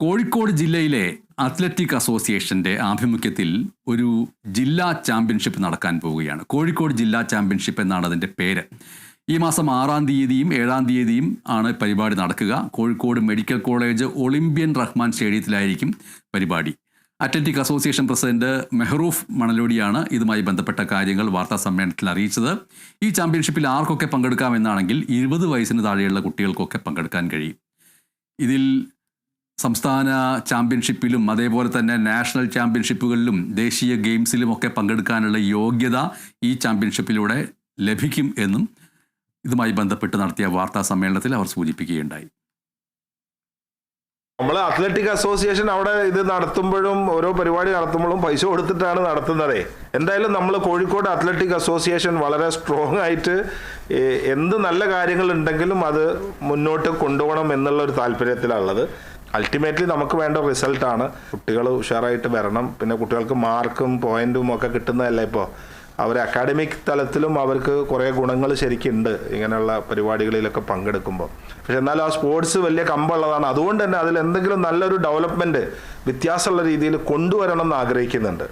കോഴിക്കോട് ജില്ലയിലെ അത്ലറ്റിക് അസോസിയേഷന്റെ ആഭിമുഖ്യത്തിൽ ഒരു ജില്ലാ ചാമ്പ്യൻഷിപ്പ് നടക്കാൻ പോവുകയാണ്. കോഴിക്കോട് ജില്ലാ ചാമ്പ്യൻഷിപ്പ് എന്നാണ് അതിൻ്റെ പേര്. ഈ മാസം 6-ാം തീയതിയും 7-ാം തീയതിയും ആണ് പരിപാടി നടക്കുക. Kozhikode medical college olympian Rahman സ്റ്റേഡിയത്തിലായിരിക്കും പരിപാടി. അത്ലറ്റിക് അസോസിയേഷൻ പ്രസിഡന്റ് മെഹ്റൂഫ് മണലോടിയാണ് ഇതുമായി ബന്ധപ്പെട്ട കാര്യങ്ങൾ വാർത്താ സമ്മേളനത്തിൽ അറിയിച്ചത്. ഈ ചാമ്പ്യൻഷിപ്പിൽ ആർക്കൊക്കെ പങ്കെടുക്കാമെന്നാണെങ്കിൽ 20 വയസ്സിന് താഴെയുള്ള കുട്ടികൾക്കൊക്കെ പങ്കെടുക്കാൻ കഴിയും. ഇതിൽ സംസ്ഥാന ചാമ്പ്യൻഷിപ്പിലും അതേപോലെ തന്നെ നാഷണൽ ചാമ്പ്യൻഷിപ്പുകളിലും ദേശീയ ഗെയിംസിലും ഒക്കെ പങ്കെടുക്കാനുള്ള യോഗ്യത ഈ ചാമ്പ്യൻഷിപ്പിലൂടെ ലഭിക്കും എന്നും ഇതുമായി ബന്ധപ്പെട്ട് നടത്തിയ വാർത്താ സമ്മേളനത്തിൽ അവർ സൂചിപ്പിക്കുകയുണ്ടായി. നമ്മൾ അത്ലറ്റിക് അസോസിയേഷൻ അവിടെ ഇത് നടത്തുമ്പോഴും ഓരോ പരിപാടി നടത്തുമ്പോഴും പൈസ കൊടുത്തിട്ടാണ് നടത്തുന്നത്. എന്തായാലും നമ്മൾ കോഴിക്കോട് അത്ലറ്റിക് അസോസിയേഷൻ വളരെ സ്ട്രോങ് ആയിട്ട് എന്ത് നല്ല കാര്യങ്ങൾ ഉണ്ടെങ്കിലും അത് മുന്നോട്ട് കൊണ്ടുപോകണം എന്നുള്ള ഒരു താല്പര്യത്തിലുള്ളത്. അൾട്ടിമേറ്റ്ലി നമുക്ക് വേണ്ട റിസൾട്ടാണ്. കുട്ടികൾ ഉഷാറായിട്ട് വരണം. പിന്നെ കുട്ടികൾക്ക് മാർക്കും പോയിന്റും ഒക്കെ കിട്ടുന്നതല്ല. ഇപ്പോൾ അവർ അക്കാഡമിക് തലത്തിലും അവർക്ക് കുറേ ഗുണങ്ങൾ ശരിക്കുണ്ട് ഇങ്ങനെയുള്ള പരിപാടികളിലൊക്കെ പങ്കെടുക്കുമ്പോൾ. പക്ഷെ എന്നാലും ആ സ്പോർട്സ് വലിയ കമ്പുള്ളതാണ്. അതുകൊണ്ട് തന്നെ അതിൽ എന്തെങ്കിലും നല്ലൊരു ഡെവലപ്മെൻറ്റ് വ്യത്യാസമുള്ള രീതിയിൽ കൊണ്ടുവരണം എന്ന് ആഗ്രഹിക്കുന്നുണ്ട്.